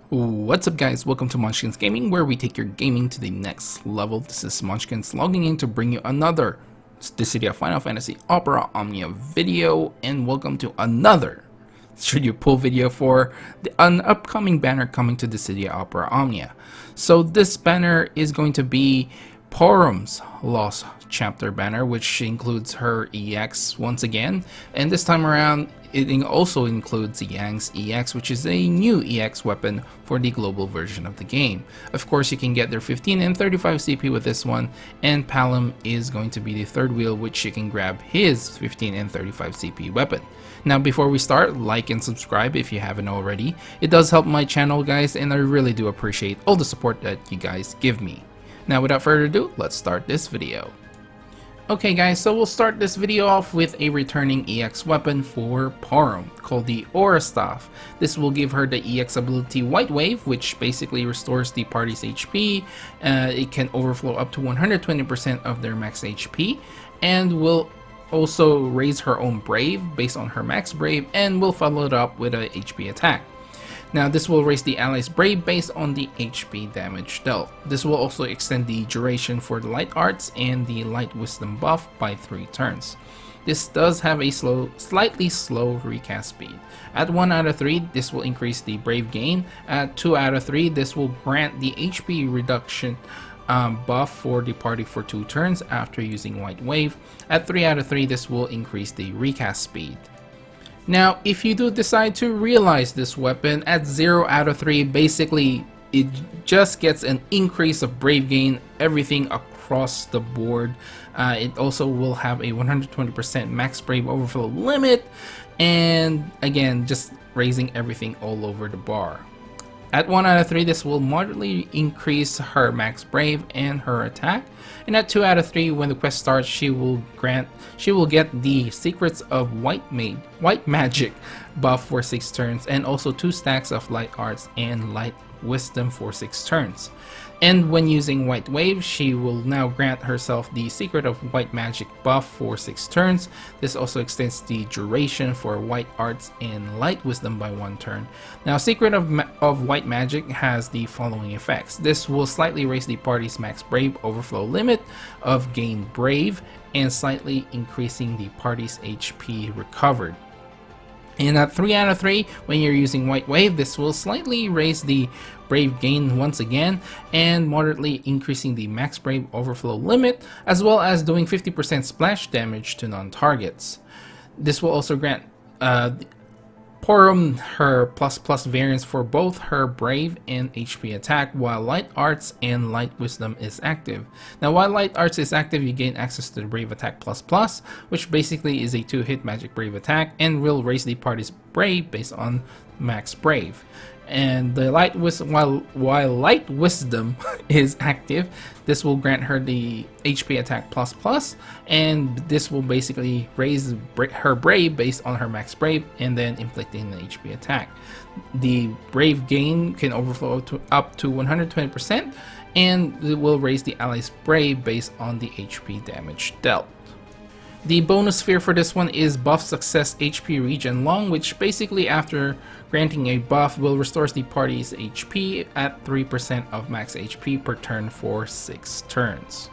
What's up guys, welcome to Munchkins Gaming, where we take your gaming to the next level. This is Munchkins logging in to bring you another Dissidia Final Fantasy Opera Omnia video, and welcome to another studio pull video for an upcoming banner coming to Dissidia Opera Omnia. So this banner is going to be Porom'S Lost Chapter banner, which includes her EX once again, and this time around it also includes Yang's EX, which is a new EX weapon for the global version of the game. Of course, you can get their 15 and 35 CP with this one, and Palom is going to be the third wheel, which you can grab his 15 and 35 CP weapon. Now before we start, like and subscribe if you haven't already. It does help my channel guys, and I really do appreciate all the support that you guys give me. Now without further ado, let's start this video. Okay guys, so we'll start this video off with a returning EX weapon for Porom, called the Aura Staff. This will give her the EX ability White Wave, which basically restores the party's HP. It can overflow up to 120% of their max HP, and will also raise her own Brave based on her max Brave, and will follow it up with a HP attack. Now this will raise the allies' Brave based on the HP damage dealt. This will also extend the duration for the Light Arts and the Light Wisdom buff by 3 turns. This does have a slightly slow recast speed. At 1 out of 3, this will increase the Brave gain. At 2 out of 3, this will grant the HP reduction buff for the party for 2 turns after using White Wave. At 3 out of 3, this will increase the recast speed. Now, if you do decide to realize this weapon, at 0 out of 3, basically it just gets an increase of Brave gain, everything across the board. It also will have a 120% max Brave overflow limit, and again, just raising everything all over the bar. At 1 out of 3, this will moderately increase her max Brave and her attack. And at 2 out of 3, when the quest starts, she will get the Secrets of White Magic buff for 6 turns, and also 2 stacks of Light Arts and Light Wisdom for 6 turns. And when using White Wave, she will now grant herself the Secret of White Magic buff for 6 turns. This also extends the duration for White Arts and Light Wisdom by 1 turn. Now, Secret of White Magic has the following effects. This will slightly raise the party's max Brave overflow limit of gain Brave, and slightly increasing the party's HP recovered. And at 3 out of 3, when you're using White Wave, this will slightly raise the Brave gain once again, and moderately increasing the max Brave overflow limit, as well as doing 50% splash damage to non-targets. This will also grant Porom her ++ variants for both her Brave and HP attack, while Light Arts and Light Wisdom is active. Now while Light Arts is active, you gain access to the Brave attack ++, which basically is a 2-hit magic Brave attack, and will raise the party's Brave based on max Brave. And the while Light Wisdom is active, this will grant her the HP attack ++, and this will basically raise her Brave based on her max Brave, and then inflicting the HP attack. The Brave gain can overflow up to 120%, and it will raise the allies' Brave based on the HP damage dealt. The bonus sphere for this one is Buff Success HP Regen Long, which basically after granting a buff will restore the party's HP at 3% of max HP per turn for 6 turns.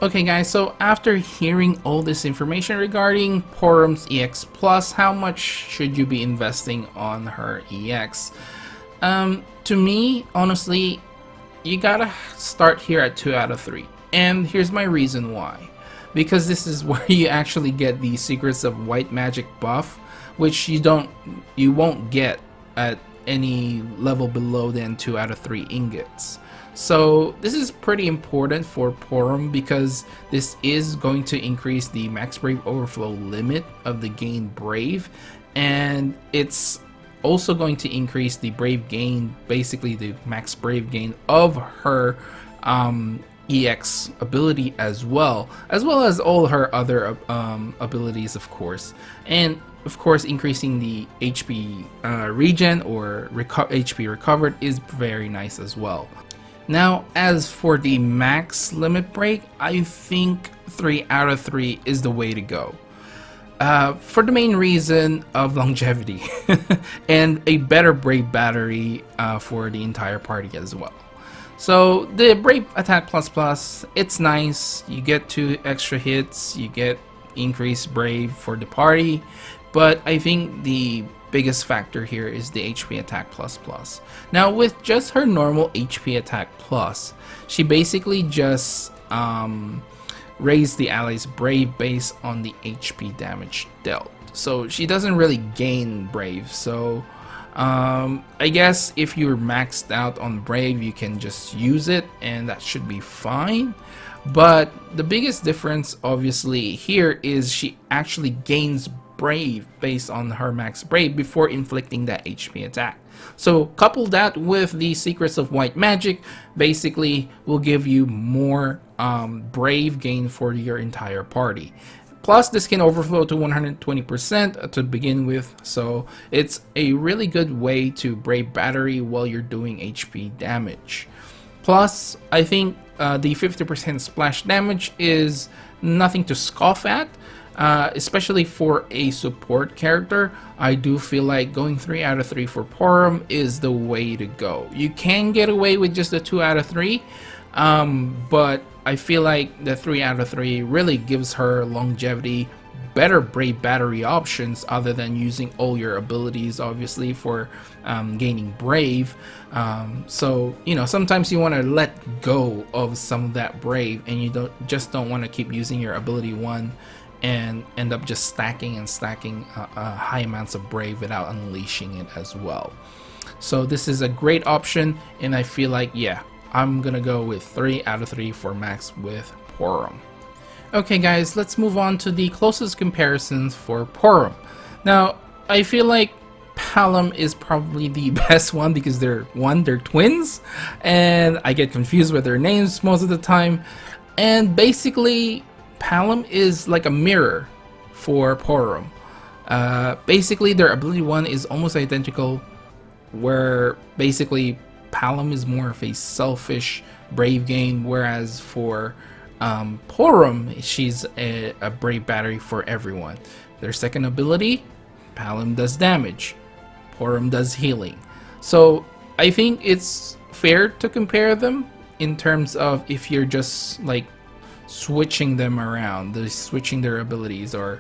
Okay guys, so after hearing all this information regarding Porom'S EX Plus, how much should you be investing on her EX? To me, honestly, you gotta start here at 2 out of 3. And here's my reason why. Because this is where you actually get the Secrets of White Magic buff, which you won't get at any level below than 2 out of 3 ingots. So this is pretty important for Porom, because this is going to increase the max Brave overflow limit of the gain Brave, and it's also going to increase the Brave gain, basically the max Brave gain of her EX ability as well as all her other abilities, of course, and of course increasing the HP regen or HP recovered is very nice as well. Now as for the max limit break, I think 3 out of 3 is the way to go. For the main reason of longevity and a better Brave battery for the entire party as well. So the Brave Attack Plus Plus, it's nice. You get 2 extra hits, you get increased Brave for the party, but I think the biggest factor here is the HP Attack Plus Plus. Now with just her normal HP Attack Plus, she basically just raise the allies' Brave based on the HP damage dealt. So she doesn't really gain Brave. So I guess if you're maxed out on Brave, you can just use it and that should be fine. But the biggest difference obviously here is she actually gains Brave based on her max Brave before inflicting that HP attack. So couple that with the Secrets of White Magic, basically will give you more Brave gain for your entire party. Plus this can overflow to 120% to begin with, so it's a really good way to Brave battery while you're doing HP damage. Plus I think the 50% splash damage is nothing to scoff at. Especially for a support character, I do feel like going 3 out of 3 for Porom'S is the way to go. You can get away with just a 2 out of 3, but I feel like the 3 out of 3 really gives her longevity, better Brave battery options other than using all your abilities obviously for gaining Brave. So you know, sometimes you want to let go of some of that Brave and you don't want to keep using your ability 1 and end up just stacking and stacking high amounts of Brave without unleashing it as well. So this is a great option, and I feel like, yeah, I'm gonna go with 3 out of 3 for max with Porom'S. Okay guys, let's move on to the closest comparisons for Porom'S. Now I feel like Palom is probably the best one because they're twins and I get confused with their names most of the time, and basically Palom is like a mirror for Porom'S. Basically their ability 1 is almost identical, where basically Palom is more of a selfish Brave gain, whereas for Porom'S, she's a Brave battery for everyone. Their second ability, Palom does damage, Porom'S does healing. So I think it's fair to compare them in terms of if you're just like switching them around, switching their abilities, or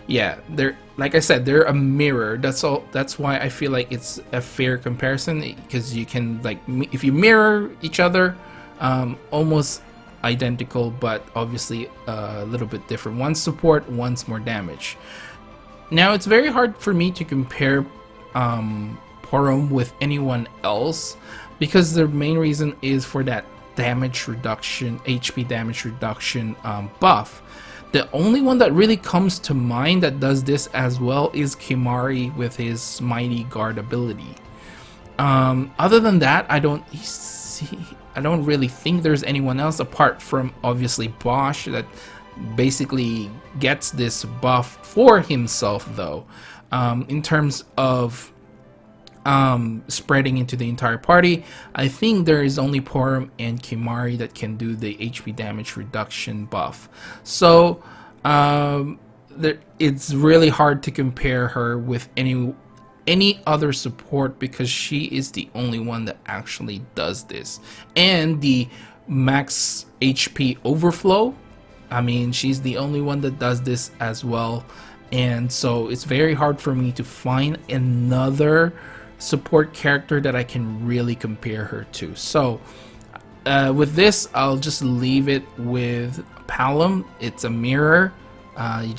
yeah, they're, like I said, they're a mirror. That's all. That's why I feel like it's a fair comparison, because you can, like, if you mirror each other, almost identical, but obviously a little bit different. One's support, one's more damage. Now it's very hard for me to compare Porom'S with anyone else, because the main reason is for that damage reduction, HP damage reduction buff. The only one that really comes to mind that does this as well is Kimahri with his Mighty Guard ability. Other than that, I don't really think there's anyone else apart from obviously Bosch that basically gets this buff for himself though. In terms of spreading into the entire party, I think there is only Porom'S and Kimahri that can do the HP damage reduction buff. So it's really hard to compare her with any other support, because she is the only one that actually does this. And the max HP overflow, I mean, she's the only one that does this as well. And so it's very hard for me to find another support character that I can really compare her to. So with this, I'll just leave it with Palom. It's a mirror. You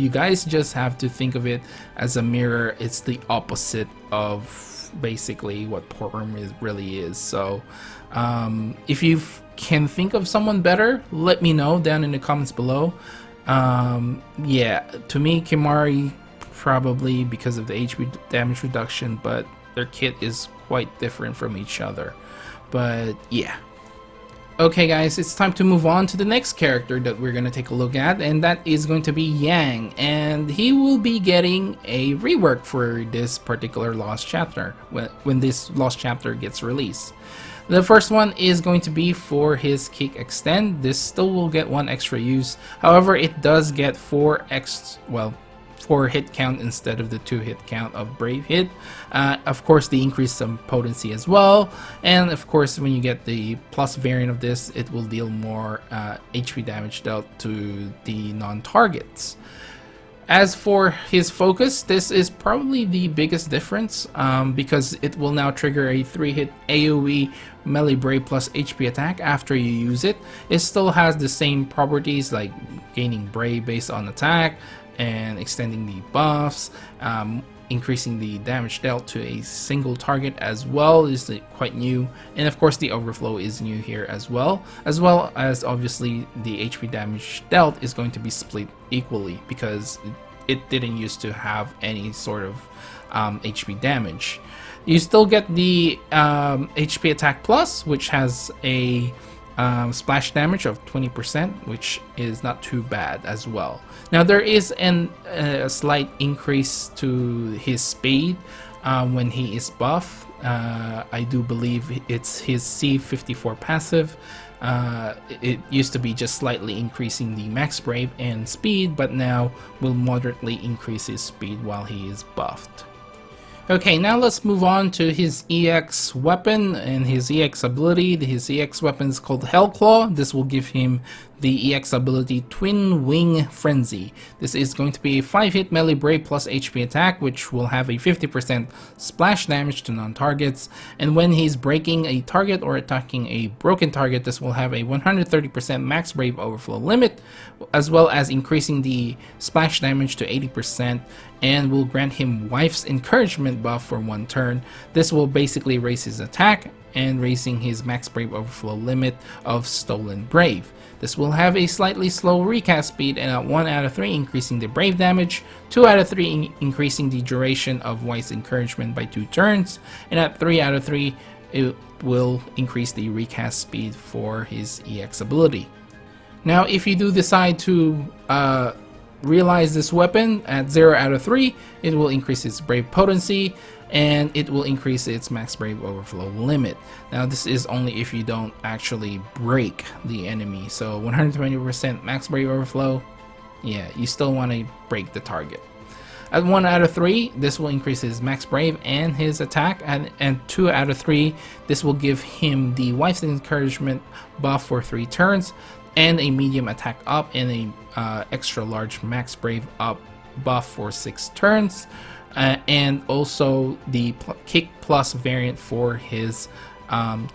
guys just have to think of it as a mirror. It's the opposite of basically what Porom'S really is. So if you can think of someone better, let me know down in the comments below. Yeah, to me, Kimahri, probably because of the HP damage reduction, but their kit is quite different from each other. But yeah. Okay guys, it's time to move on to the next character that we're going to take a look at, and that is going to be Yang, and he will be getting a rework for this particular Lost Chapter when this Lost Chapter gets released. The first one is going to be for his Kick Extend. This still will get 1 extra use, however it does get 4 hit count instead of the 2 hit count of Brave Hit. Of course, they increase some potency as well, and of course when you get the plus variant of this, it will deal more HP damage dealt to the non-targets. As for his focus, this is probably the biggest difference because it will now trigger a 3-hit AoE melee brave plus HP attack after you use it. It still has the same properties like gaining brave based on attack and extending the buffs, increasing the damage dealt to a single target as well is quite new, and of course the overflow is new here as well as obviously the HP damage dealt is going to be split equally because it didn't used to have any sort of HP damage. You still get the HP attack plus, which has a splash damage of 20%, which is not too bad as well. Now there is a slight increase to his speed when he is buff. I do believe it's his C54 passive. It used to be just slightly increasing the max brave and speed, but now will moderately increase his speed while he is buffed. Okay, now let's move on to his EX weapon and his EX ability. His EX weapon is called Hellclaw. This will give him the EX ability Twin Wing Frenzy. This is going to be a 5-hit melee brave plus HP attack, which will have a 50% splash damage to non-targets. And when he's breaking a target or attacking a broken target, this will have a 130% max brave overflow limit, as well as increasing the splash damage to 80%, and will grant him Wife's Encouragement buff for 1 turn. This will basically raise his attack and raising his max brave overflow limit of Stolen Brave. This will have a slightly slow recast speed, and at 1 out of 3 increasing the brave damage, 2 out of 3 increasing the duration of Wife's Encouragement by 2 turns, and at 3 out of 3 it will increase the recast speed for his EX ability. Now if you do decide to realize this weapon at 0 out of 3, it will increase its brave potency and it will increase its max brave overflow limit. Now this is only if you don't actually break the enemy, so 120% max brave overflow, yeah, you still want to break the target. At 1 out of 3, this will increase his max brave and his attack, and 2 out of 3, this will give him the Wife's Encouragement buff for 3 turns, and a medium attack up and a extra large max brave up buff for 6 turns, and also the kick plus variant for his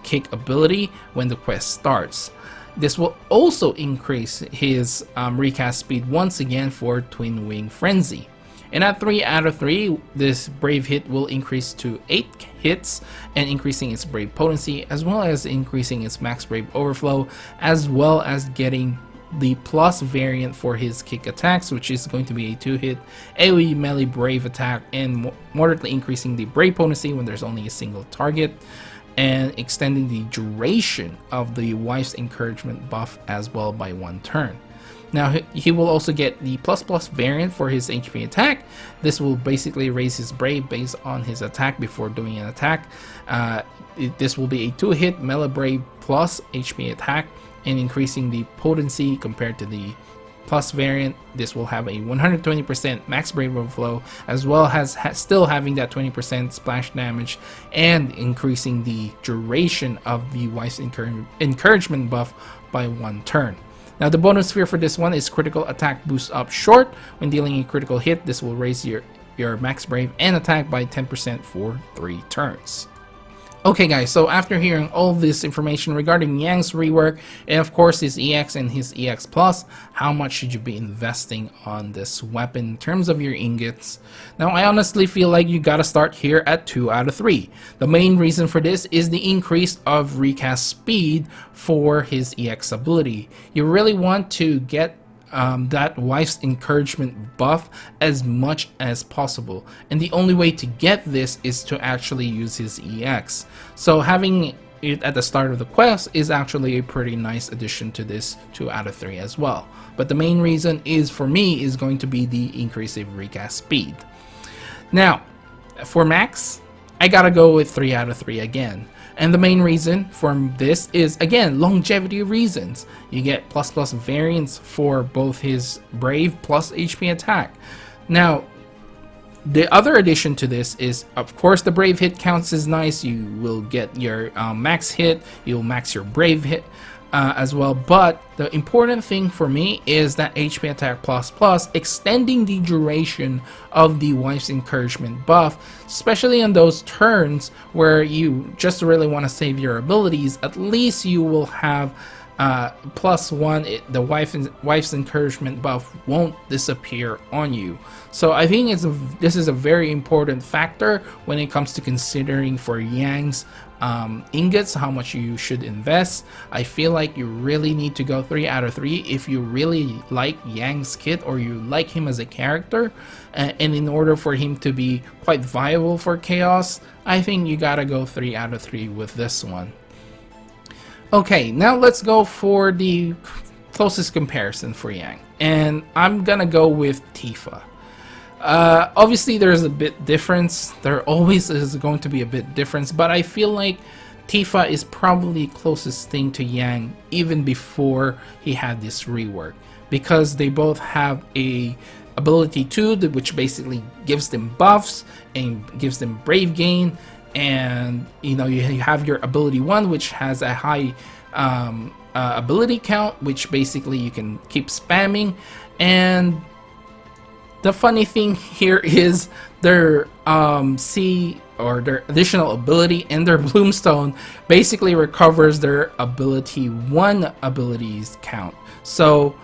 kick ability when the quest starts. This will also increase his recast speed once again for Twin Wing Frenzy. And at 3 out of 3, this brave hit will increase to 8 hits and increasing its brave potency, as well as increasing its max brave overflow, as well as getting the plus variant for his kick attacks, which is going to be a 2-hit AoE melee brave attack, and moderately increasing the brave potency when there's only a single target, and extending the duration of the Wife's Encouragement buff as well by 1 turn. Now he will also get the plus variant for his HP attack. This will basically raise his brave based on his attack before doing an attack. This will be a 2-hit melee brave plus HP attack, and increasing the potency compared to the plus variant. This will have a 120% max brave overflow, as well as still having that 20% splash damage, and increasing the duration of the Wife's Encouragement buff by 1 turn. Now the bonus sphere for this one is critical attack boost up short. When dealing a critical hit, this will raise your max brave and attack by 10% for 3 turns. Okay guys, so after hearing all this information regarding Yang's rework, and of course his EX and his EX Plus, how much should you be investing on this weapon in terms of your ingots? Now I honestly feel like you gotta start here at 2 out of 3. The main reason for this is the increase of recast speed for his EX ability. You really want to get that Wife's Encouragement buff as much as possible, and the only way to get this is to actually use his EX. So having it at the start of the quest is actually a pretty nice addition to this 2 out of 3 as well. But the main reason is, for me, is going to be the increased recast speed. Now, for Max, I gotta go with 3 out of 3 again. And the main reason for this is, again, longevity reasons. You get plus variants for both his Brave plus HP attack. Now, the other addition to this is, of course, the Brave hit counts is nice. You will get your max hit, you'll max your Brave hit as well. But the important thing for me is that HP attack plus extending the duration of the Wife's Encouragement buff, especially on those turns where you just really want to save your abilities. At least you will have +1, the wife's encouragement buff won't disappear on you. So I think this is a very important factor when it comes to considering for Yang's ingots, how much you should invest. I feel like you really need to go 3 out of 3 if you really like Yang's kit or you like him as a character, and in order for him to be quite viable for Chaos, I think you gotta go 3 out of 3 with this one. Okay, now let's go for the closest comparison for Yang, and I'm gonna go with Tifa. Obviously there's a bit difference, there always is going to be a bit difference, but I feel like Tifa is probably closest thing to Yang even before he had this rework, because they both have a ability 2 which basically gives them buffs and gives them Brave gain. And you know, you have your ability 1 which has a high ability count, which basically you can keep spamming. And the funny thing here is their C, or their additional ability, and their Bloomstone basically recovers their ability 1 abilities count. So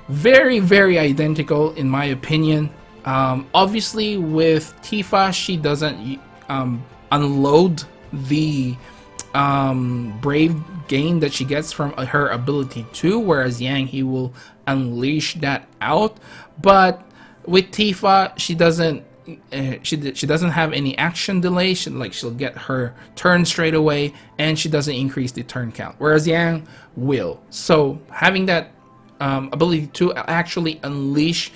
very identical in my opinion. Obviously with Tifa, she doesn't unload the Brave gain that she gets from her ability 2, whereas Yang, he will unleash that out. But with Tifa, she doesn't have any action delay. She'll get her turn straight away, and she doesn't increase the turn count, whereas Yang will. So having that ability to actually unleash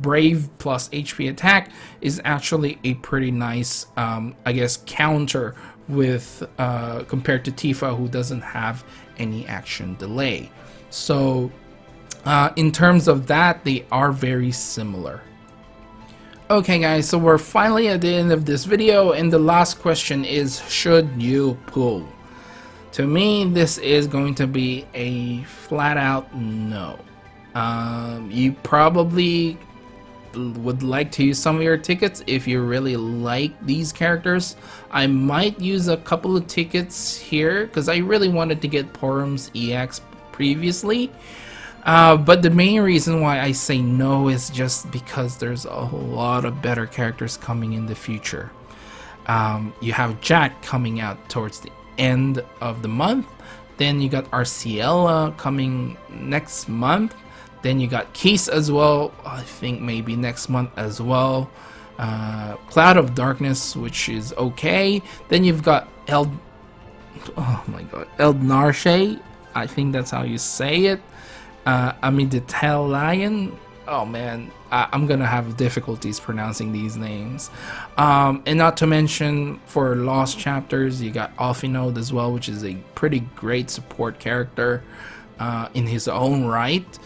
Brave plus HP attack is actually a pretty nice, I guess, counter with compared to Tifa, who doesn't have any action delay. So in terms of that, they are very similar. Okay guys, so we're finally at the end of this video, and the last question is, should you pull? To me, this is going to be a flat out no. You probably would like to use some of your tickets if you really like these characters. I might use a couple of tickets here because I really wanted to get Porom'S EX previously. But the main reason why I say no is just because there's a lot of better characters coming in the future. You have Jack coming out towards the end of the month, then you got Arciela coming next month, then you got Keys as well, I think maybe next month as well, Cloud of Darkness, which is okay, then you've got Eldnarshe, I think that's how you say it, Amiditell Lion. Oh man, I'm gonna have difficulties pronouncing these names. And not to mention, for Lost Chapters, you got Alfinode as well, which is a pretty great support character in his own right.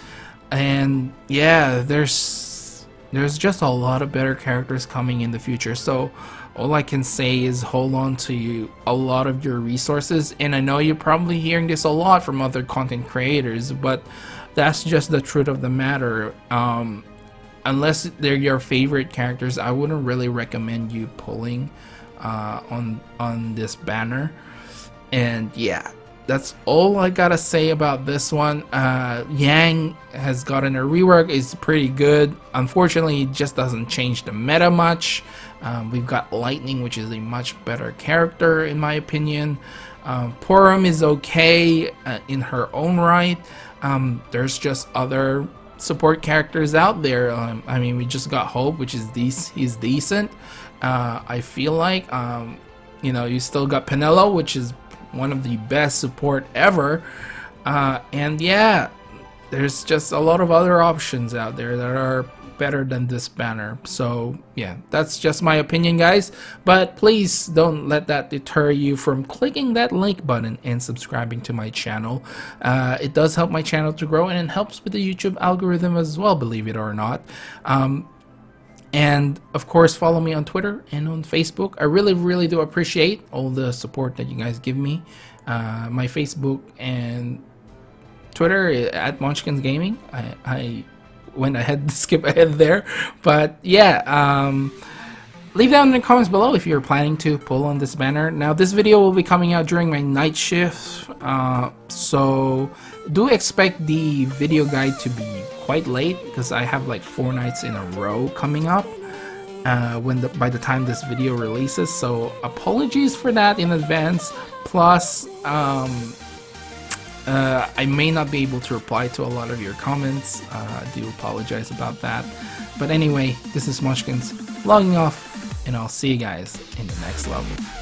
And yeah, there's just a lot of better characters coming in the future. So all I can say is hold on to a lot of your resources. And I know you're probably hearing this a lot from other content creators, but that's just the truth of the matter. Unless they're your favorite characters, I wouldn't really recommend you pulling on this banner. And yeah, that's all I gotta say about this one. Yang has gotten a rework, it's pretty good. Unfortunately, it just doesn't change the meta much. We've got Lightning, which is a much better character in my opinion. Porom'S is okay in her own right. There's just other support characters out there. I mean, we just got Hope, which is he's decent. I feel like you know, you still got Penelo, which is one of the best support ever. And yeah, there's just a lot of other options out there that are better than this banner. So yeah, that's just my opinion, guys, but please don't let that deter you from clicking that like button and subscribing to my channel. It does help my channel to grow, and it helps with the YouTube algorithm as well, believe it or not. And of course, follow me on Twitter and on Facebook. I really do appreciate all the support that you guys give me. My Facebook and Twitter at Munchkins Gaming. I went ahead to skip ahead there, but yeah, leave down in the comments below if you're planning to pull on this banner. Now this video will be coming out during my night shift, so do expect the video guide to be quite late because I have like 4 nights in a row coming up by the time this video releases, so apologies for that in advance. Plus I may not be able to reply to a lot of your comments. I do apologize about that. But anyway, this is Munchkins logging off, and I'll see you guys in the next level.